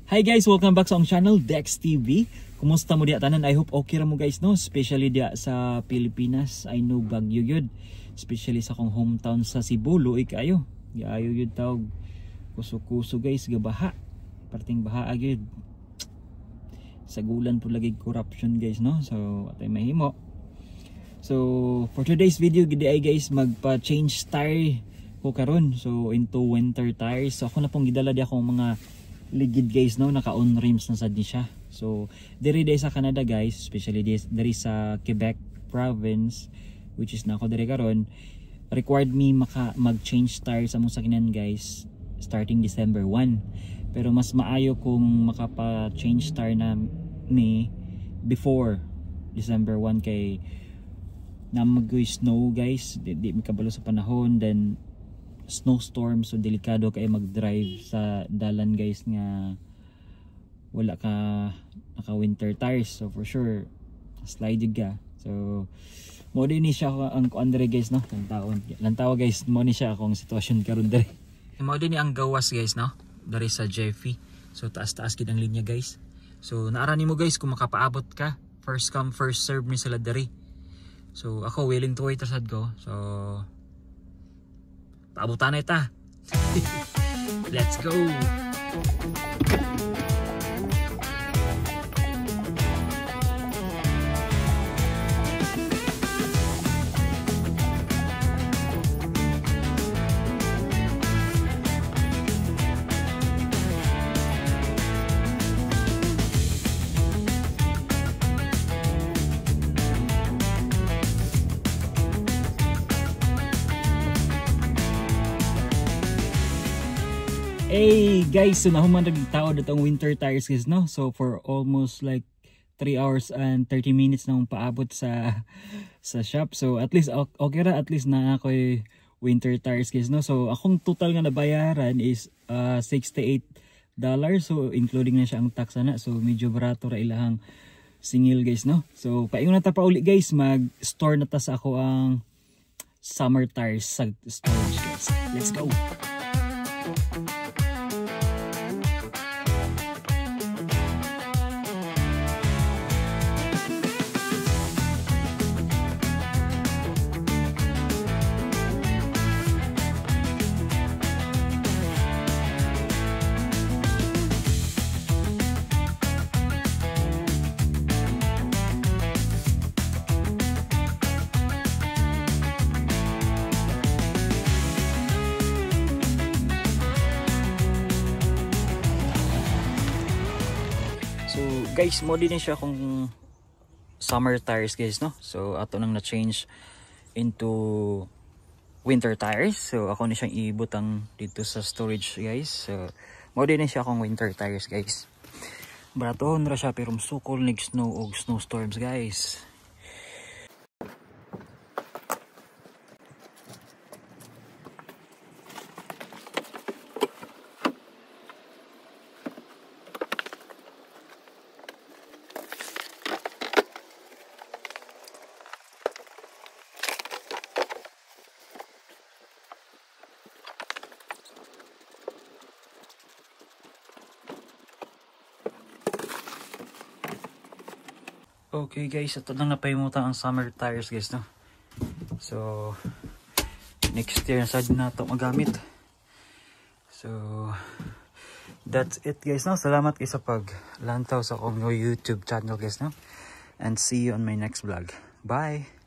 Hi guys, welcome back sa akong channel, Dex TV. Kumusta mo diya tanan? I hope okay ra mo guys, no? Especially diya sa Pilipinas. I know bagyo yun. Especially sa akong hometown sa Cebu, luig kayo. Gaayo yun tawag. Kuso-kuso guys, gabaha. Parting baha agad. Sagulan po lagi corruption guys, no? So, atay mahimo. So, for today's video, gidi ay guys, magpa-change tire ko karon. So, into winter tires. So, ako na pong gidala di akong mga ligid guys, no, naka on rims na sad ni siya. So diri sa Canada guys, especially diri sa Quebec province, which is nako diri karon, required me mag-change tires sa mong sakyanan guys starting December 1. Pero mas maayo kung makapa-change tire na me before December 1 kay na mag-snow guys, di makabalo sa panahon, then snowstorm, so delikado kay mag-drive sa dalan guys nga wala ka naka winter tires. So for sure slide ka. So mo din ni siya ang andre guys, no, lantaw guys, mo ni siya akong sitwasyon karon diri. Mo din ni ang gawas guys, no, dari sa Jeffy. So taas gid ang linya guys. So naara nimo guys kung makapaabot ka, first come first serve ni sila diri. So ako willing to wait asad ko. So paabutan na ita. Let's go. Hey guys, so nahuman tao datong winter tires guys, no? So for almost like 3 hours and 30 minutes na paabot sa shop. So at least okay ra, at least na ako'y winter tires guys, no? So akong total nga nabayaran is $68. So including na siya ang tax na. So medyo barato ra ilahang singil guys, no? So paingon na ta pa uli guys, mag-store na ta sa ako ang summer tires sa storage guys. Let's go. So guys, mo din siya kung summer tires guys, no? So ato nang na-change into winter tires. So ako ni siyang ibutang dito sa storage guys. So mo din siya kung winter tires guys. Baraton ra siya pero sukol nig snow og snowstorms guys. Okay guys, ito lang napaymutan ang summer tires guys, no? So next year na sad na ito magamit. So that's it guys, no? Salamat guys sa paglantaw sa akong YouTube channel guys, no? And see you on my next vlog. Bye!